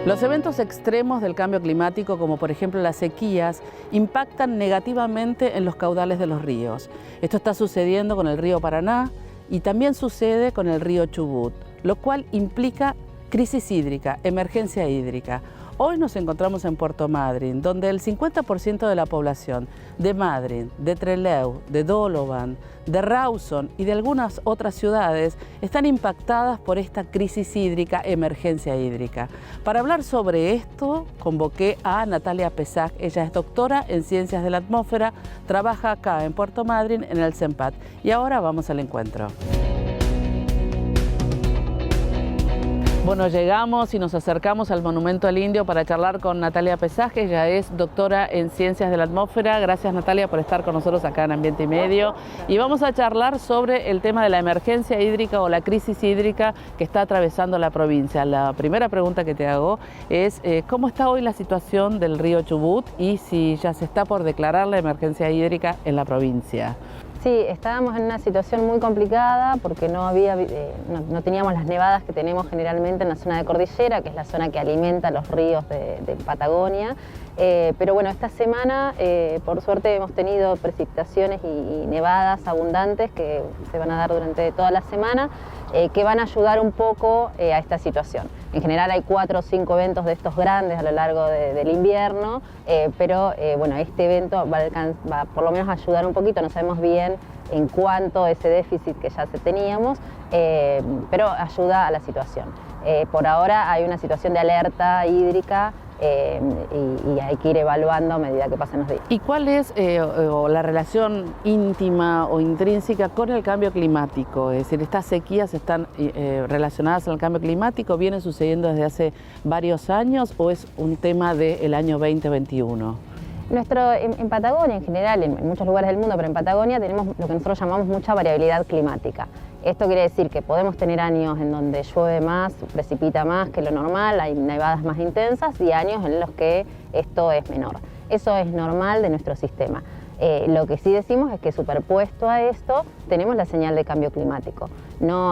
Los eventos extremos del cambio climático, como por ejemplo las sequías, impactan negativamente en los caudales de los ríos. Esto está sucediendo con el río Paraná y también sucede con el río Chubut, lo cual implica crisis hídrica, emergencia hídrica. Hoy nos encontramos en Puerto Madryn, donde el 50% de la población de Madryn, de Trelew, de Doloban, de Rawson y de algunas otras ciudades están impactadas por esta crisis hídrica, emergencia hídrica. Para hablar sobre esto, convoqué a Natalia Pesach. Ella es doctora en Ciencias de la Atmósfera, trabaja acá en Puerto Madryn en el CENPAT. Y ahora vamos al encuentro. Bueno, llegamos y nos acercamos al Monumento al Indio para charlar con Natalia Pesach. Ella es doctora en Ciencias de la Atmósfera. Gracias, Natalia, por estar con nosotros acá en Ambiente y Medio. Y vamos a charlar sobre el tema de la emergencia hídrica o la crisis hídrica que está atravesando la provincia. La primera pregunta que te hago es ¿cómo está hoy la situación del río Chubut y si ya se está por declarar la emergencia hídrica en la provincia? Sí, estábamos en una situación muy complicada porque no teníamos las nevadas que tenemos generalmente en la zona de cordillera, que es la zona que alimenta los ríos de Patagonia. Pero bueno, esta semana por suerte hemos tenido precipitaciones y nevadas abundantes que se van a dar durante toda la semana, que van a ayudar un poco a esta situación. En general hay 4 o 5 eventos de estos grandes a lo largo del invierno, pero bueno, este evento va por lo menos a ayudar un poquito, no sabemos bien en cuánto ese déficit que ya teníamos, pero ayuda a la situación. Por ahora hay una situación de alerta hídrica y hay que ir evaluando a medida que pasen los días. ¿Y cuál es la relación íntima o intrínseca con el cambio climático? Es decir, ¿estas sequías están relacionadas al cambio climático? ¿Viene sucediendo desde hace varios años o es un tema del año 2021? En Patagonia en general, en muchos lugares del mundo, pero en Patagonia tenemos lo que nosotros llamamos mucha variabilidad climática. Esto quiere decir que podemos tener años en donde llueve más, precipita más que lo normal, hay nevadas más intensas y años en los que esto es menor. Eso es normal de nuestro sistema. Lo que sí decimos es que superpuesto a esto tenemos la señal de cambio climático.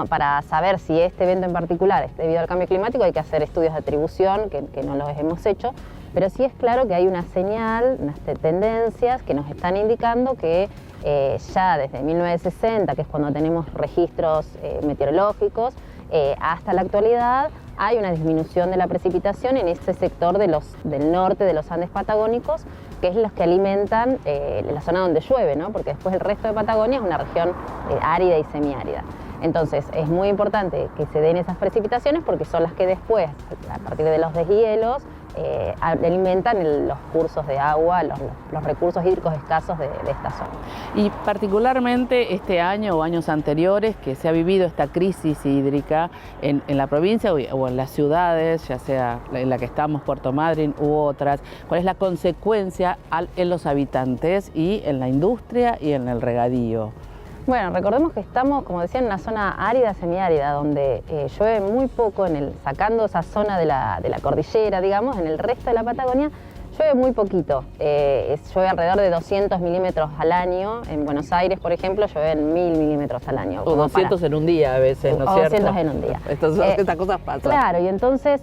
Para saber si este evento en particular es debido al cambio climático hay que hacer estudios de atribución, que no los hemos hecho, pero sí es claro que hay una señal, unas tendencias que nos están indicando que ya desde 1960, que es cuando tenemos registros meteorológicos, hasta la actualidad hay una disminución de la precipitación en este sector del norte de los Andes patagónicos, que es los que alimentan la zona donde llueve, ¿no? Porque después el resto de Patagonia es una región árida y semiárida. Entonces es muy importante que se den esas precipitaciones porque son las que después, a partir de los deshielos, alimentan los cursos de agua, los recursos hídricos escasos de esta zona. Y particularmente este año o años anteriores que se ha vivido esta crisis hídrica en la provincia o en las ciudades, ya sea en la que estamos, Puerto Madryn u otras, ¿cuál es la consecuencia en los habitantes y en la industria y en el regadío? Bueno, recordemos que estamos, como decía, en una zona árida, semiárida, donde llueve muy poco, sacando esa zona de la cordillera, digamos, en el resto de la Patagonia llueve muy poquito. Llueve alrededor de 200 milímetros al año. En Buenos Aires, por ejemplo, llueven 1000 milímetros al año. O 200 en un día a veces, ¿no es cierto? 200 en un día. Estas cosas pasan. Claro, y entonces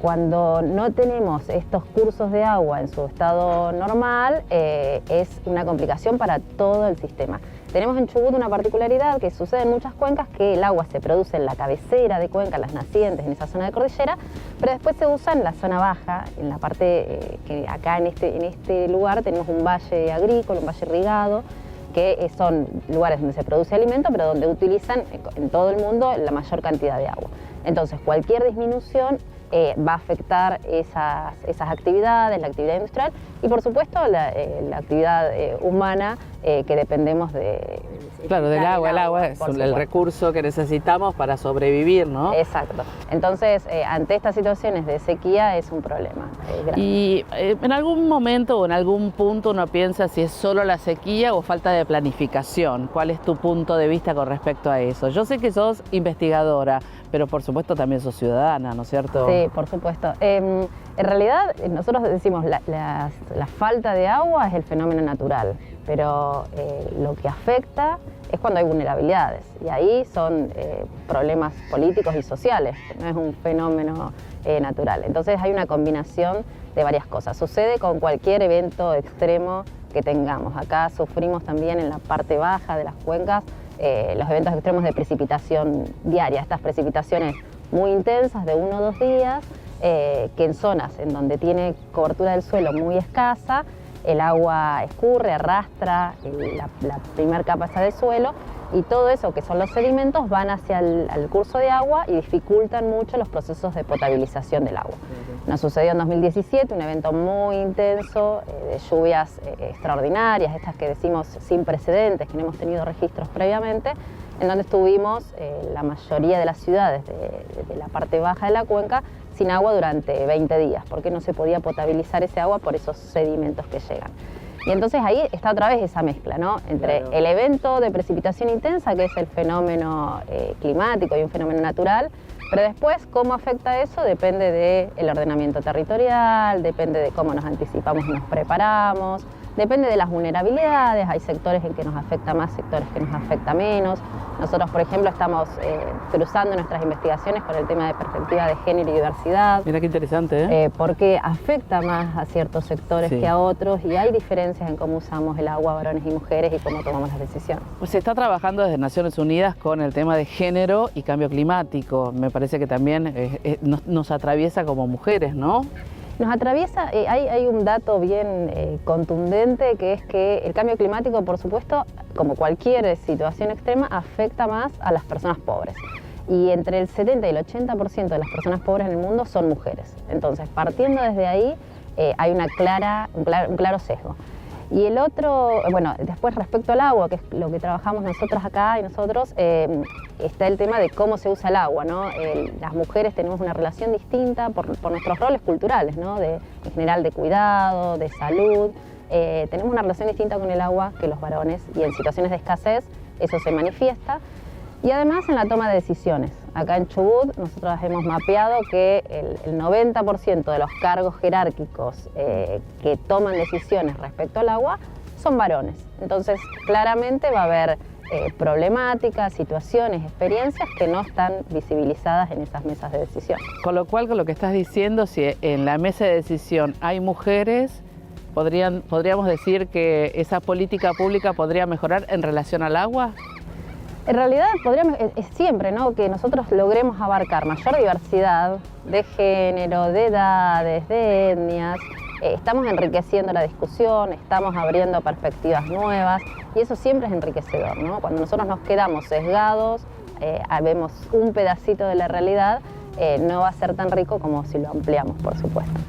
cuando no tenemos estos cursos de agua en su estado normal, es una complicación para todo el sistema. Tenemos en Chubut una particularidad que sucede en muchas cuencas, que el agua se produce en la cabecera de cuenca, las nacientes, en esa zona de cordillera, pero después se usa en la zona baja, en la parte que acá en este lugar tenemos un valle agrícola, un valle irrigado, que son lugares donde se produce alimento, pero donde utilizan en todo el mundo la mayor cantidad de agua. Entonces, cualquier disminución va a afectar esas actividades, la actividad industrial y por supuesto la actividad humana que dependemos de... Claro, del agua. El agua es el recurso que necesitamos para sobrevivir, ¿no? Exacto. Entonces, ante estas situaciones de sequía es un problema. Y en algún momento o en algún punto uno piensa si es solo la sequía o falta de planificación. ¿Cuál es tu punto de vista con respecto a eso? Yo sé que sos investigadora, pero por supuesto también sos ciudadana, ¿no es cierto? Sí, por supuesto. En realidad nosotros decimos la falta de agua es el fenómeno natural, pero lo que afecta es cuando hay vulnerabilidades. Y ahí son problemas políticos y sociales, no es un fenómeno natural. Entonces hay una combinación de varias cosas. Sucede con cualquier evento extremo que tengamos. Acá sufrimos también en la parte baja de las cuencas los eventos extremos de precipitación diaria, estas precipitaciones muy intensas de 1 o 2 días, que en zonas en donde tiene cobertura del suelo muy escasa, el agua escurre, arrastra la primera capa esa de suelo, y todo eso que son los sedimentos van hacia el curso de agua y dificultan mucho los procesos de potabilización del agua. Nos sucedió en 2017 un evento muy intenso de lluvias extraordinarias, estas que decimos sin precedentes, que no hemos tenido registros previamente, en donde estuvimos la mayoría de las ciudades de la parte baja de la cuenca sin agua durante 20 días, porque no se podía potabilizar ese agua por esos sedimentos que llegan. Y entonces ahí está otra vez esa mezcla, ¿no? Entre el evento de precipitación intensa, que es el fenómeno climático y un fenómeno natural, pero después cómo afecta eso depende del ordenamiento territorial, depende de cómo nos anticipamos y nos preparamos, depende de las vulnerabilidades, hay sectores en que nos afecta más, sectores que nos afecta menos. Nosotros, por ejemplo, estamos cruzando nuestras investigaciones con el tema de perspectiva de género y diversidad. Mira qué interesante, ¿eh? Porque afecta más a ciertos sectores que a otros, y hay diferencias en cómo usamos el agua, varones y mujeres, y cómo tomamos las decisiones. Pues se está trabajando desde Naciones Unidas con el tema de género y cambio climático. Me parece que también nos atraviesa como mujeres, ¿no? Nos atraviesa, hay un dato bien contundente, que es que el cambio climático, por supuesto, como cualquier situación extrema, afecta más a las personas pobres. Y entre el 70 y el 80% de las personas pobres en el mundo son mujeres. Entonces, partiendo desde ahí, hay un claro sesgo. Y el otro, bueno, después respecto al agua, que es lo que trabajamos nosotras acá y nosotros, está el tema de cómo se usa el agua, ¿no? Las mujeres tenemos una relación distinta por nuestros roles culturales, ¿no? En general de cuidado, de salud. Tenemos una relación distinta con el agua que los varones, y en situaciones de escasez eso se manifiesta. Y además en la toma de decisiones. Acá en Chubut nosotros hemos mapeado que el 90% de los cargos jerárquicos que toman decisiones respecto al agua son varones. Entonces claramente va a haber problemáticas, situaciones, experiencias que no están visibilizadas en esas mesas de decisión. Con lo cual, con lo que estás diciendo, si en la mesa de decisión hay mujeres, podríamos decir que esa política pública podría mejorar en relación al agua. En realidad es siempre, ¿no?, que nosotros logremos abarcar mayor diversidad de género, de edades, de etnias. Estamos enriqueciendo la discusión, estamos abriendo perspectivas nuevas, y eso siempre es enriquecedor, ¿no? Cuando nosotros nos quedamos sesgados, vemos un pedacito de la realidad, no va a ser tan rico como si lo ampliamos, por supuesto.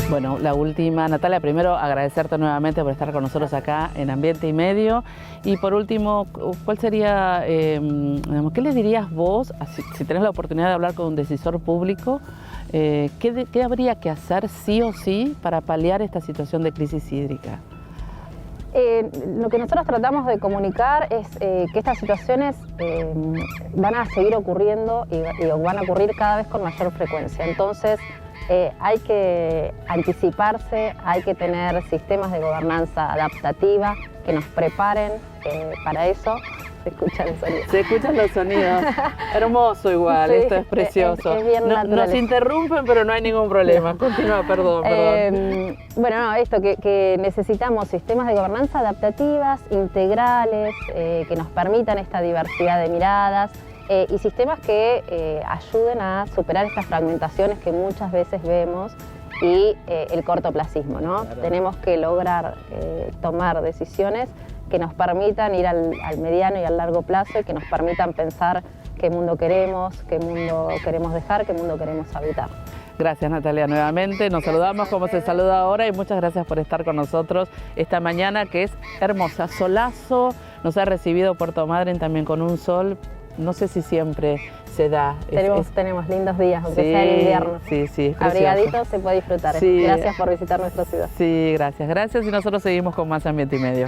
Bueno, la última, Natalia, primero agradecerte nuevamente por estar con nosotros acá en Ambiente y Medio. Y por último, ¿cuál sería, qué le dirías vos, si tenés la oportunidad de hablar con un decisor público, qué habría que hacer sí o sí para paliar esta situación de crisis hídrica? Lo que nosotros tratamos de comunicar es que estas situaciones van a seguir ocurriendo y van a ocurrir cada vez con mayor frecuencia. Entonces, hay que anticiparse, hay que tener sistemas de gobernanza adaptativa que nos preparen para eso. Se escuchan los sonidos. Se escuchan los sonidos. Hermoso igual, sí, esto es precioso. Es bien nos interrumpen, pero no hay ningún problema. Continúa, perdón. Bueno, no, esto, que necesitamos sistemas de gobernanza adaptativas, integrales, que nos permitan esta diversidad de miradas, y sistemas que ayuden a superar estas fragmentaciones que muchas veces vemos, y el cortoplacismo, ¿no? Claro. Tenemos que lograr tomar decisiones que nos permitan ir al mediano y al largo plazo, y que nos permitan pensar qué mundo queremos dejar, qué mundo queremos habitar. Gracias, Natalia, nuevamente. Nos saludamos como se saluda ahora, y muchas gracias por estar con nosotros esta mañana, que es hermosa. Solazo nos ha recibido Puerto Madryn también con un sol. No sé si siempre se da. Tenemos lindos días, aunque sea en invierno. Sí, abrigadito se puede disfrutar. Sí. Gracias por visitar nuestra ciudad. Sí, gracias. Y nosotros seguimos con más Ambiente y Medio.